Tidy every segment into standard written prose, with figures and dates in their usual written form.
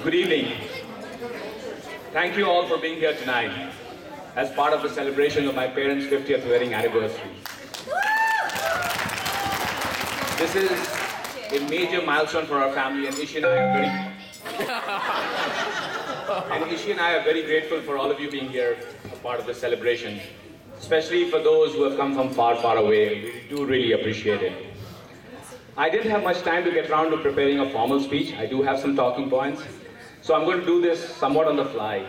Good evening. Thank you all for being here tonight as part of the celebration of my parents' 50th wedding anniversary. This is a major milestone for our family, and Ishi and I are very grateful for all of you being here, a part of the celebration, especially for those who have come from far, far away. We do really appreciate it. I didn't have much time to get around to preparing a formal speech. I do have some talking points, so I'm going to do this somewhat on the fly.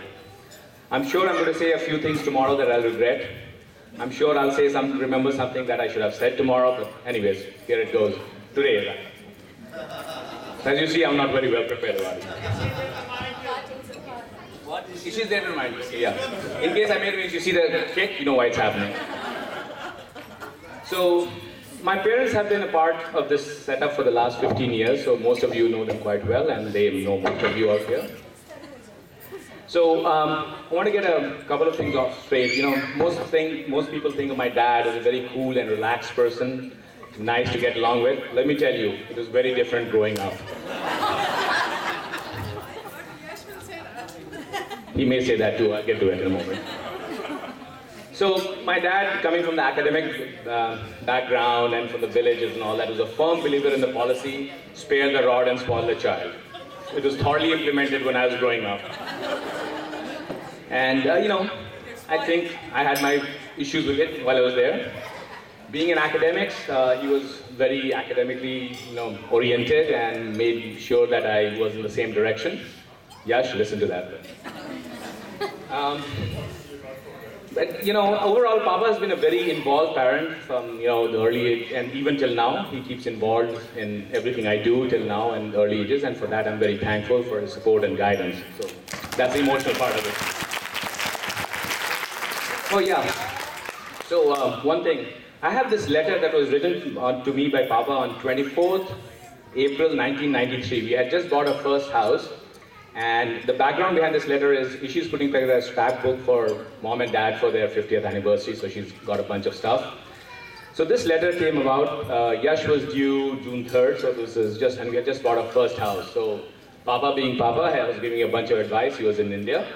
I'm sure I'm going to say a few things tomorrow that I'll regret. I'm sure I'll remember something that I should have said tomorrow, but anyways, here it goes. Today, as you see, I'm not very well prepared about it. What? She's there to remind me. Okay, yeah. In case I made it, you see the kick, you know why it's happening. So, my parents have been a part of this setup for the last 15 years, so most of you know them quite well, and they know most of you out here. So, I want to get a couple of things off straight. You know, most people think of my dad as a very cool and relaxed person, nice to get along with. Let me tell you, it was very different growing up. He may say that too, I'll get to it in a moment. So my dad, coming from the academic background and from the villages and all that, was a firm believer in the policy, spare the rod and spoil the child. It was thoroughly implemented when I was growing up. And you know, I think I had my issues with it while I was there. Being in academics, he was very academically, oriented and made sure that I was in the same direction. Yash, listen to that. But overall, Papa has been a very involved parent from the early age, and even till now, he keeps involved in everything I do till now and early ages, and for that I'm very thankful for his support and guidance. So that's the emotional part of it. Oh yeah. So one thing, I have this letter that was written to me by Papa on 24th April 1993. We had just bought our first house. And the background behind this letter is Ishi's putting together a scrapbook for mom and dad for their 50th anniversary, so she's got a bunch of stuff. So this letter came about, Yash was due June 3rd, so this is and we had just bought our first house. So Papa being Papa, I was giving a bunch of advice, he was in India.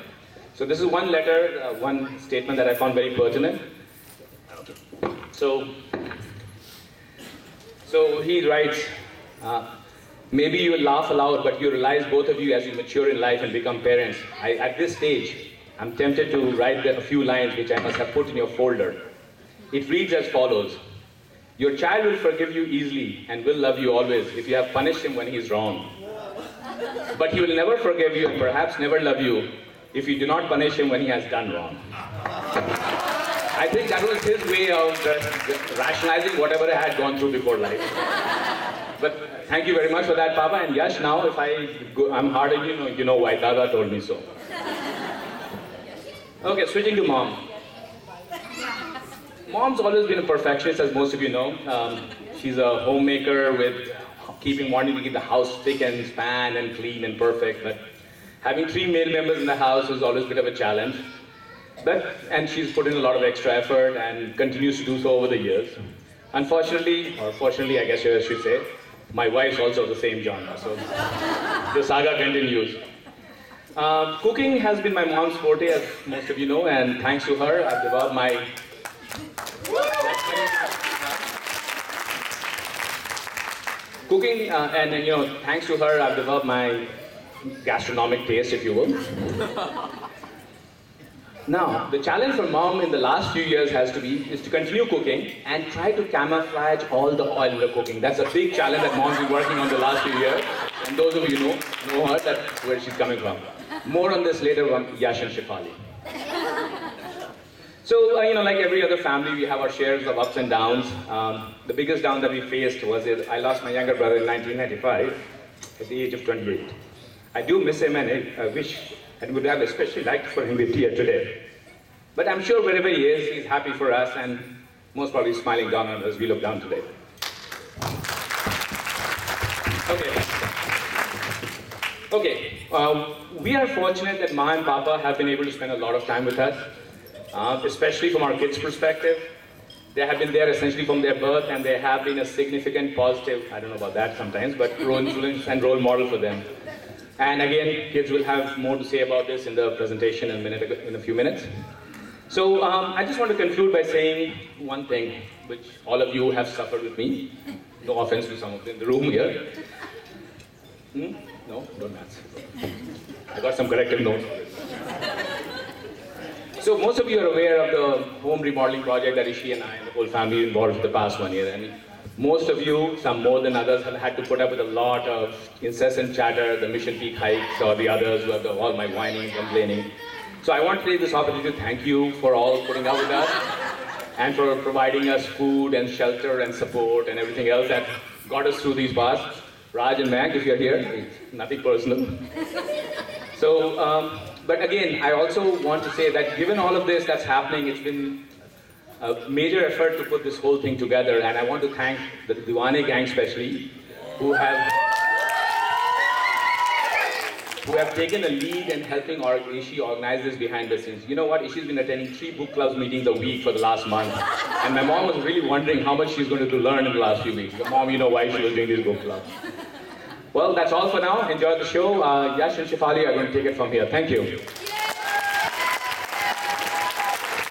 So this is one letter, one statement that I found very pertinent. So he writes, maybe you will laugh aloud, but you realize, both of you, as you mature in life and become parents, at this stage, I'm tempted to write a few lines which I must have put in your folder. It reads as follows. Your child will forgive you easily and will love you always if you have punished him when he is wrong. But he will never forgive you and perhaps never love you if you do not punish him when he has done wrong. I think that was his way of just rationalizing whatever I had gone through before life. But thank you very much for that, Papa. And Yash, now if I'm hard on you, you know why Dada told me so. Okay, switching to Mom. Mom's always been a perfectionist, as most of you know. She's a homemaker with wanting to keep the house spick and span and clean and perfect. But having 3 male members in the house was always a bit of a challenge. And she's put in a lot of extra effort and continues to do so over the years. Unfortunately, or fortunately, I guess I should say, my wife's also the same genre, so the saga continues. Cooking has been my mom's forte, as most of you know, and thanks to her, I've developed my... thanks to her, I've developed my gastronomic taste, if you will. Now, the challenge for Mom in the last few years is to continue cooking and try to camouflage all the oil in the cooking. That's a big challenge that Mom's been working on the last few years. And those of you know her, that's where she's coming from. More on this later on Yash and Shefali. So, like every other family, we have our shares of ups and downs. The biggest down that we faced was I lost my younger brother in 1995 at the age of 28. I do miss him, and I wish and would have especially liked for him to be here today. But I'm sure wherever he is, he's happy for us and most probably smiling down on us as we look down today. Okay, we are fortunate that Ma and Papa have been able to spend a lot of time with us, especially from our kids' perspective. They have been there essentially from their birth, and they have been a significant positive, I don't know about that sometimes, but role influence and role model for them. And again, kids will have more to say about this in the presentation in a few minutes. So I just want to conclude by saying one thing, which all of you have suffered with me. No offense to some of you in the room here. No, don't answer. I got some corrective notes. So most of you are aware of the home remodeling project that Ishi and I and the whole family involved for the past 1 year. And most of you, some more than others, have had to put up with a lot of incessant chatter, the Mission Peak hikes, or the others who have all my whining, complaining. So I want to take this opportunity to thank you for all putting up with us and for providing us food and shelter and support and everything else that got us through these bars. Raj and Mag, if you're here, it's nothing personal. So, but again, I also want to say that given all of this that's happening, it's been a major effort to put this whole thing together, and I want to thank the Diwane gang especially, who have taken a lead in helping Ishi organize this behind the scenes. You know what? Ishi's been attending 3 book clubs meetings a week for the last month, and my mom was really wondering how much she's going to learn in the last few weeks. Mom, you know why she was doing these book clubs. Well, that's all for now. Enjoy the show. Yash and Shefali are going to take it from here. Thank you.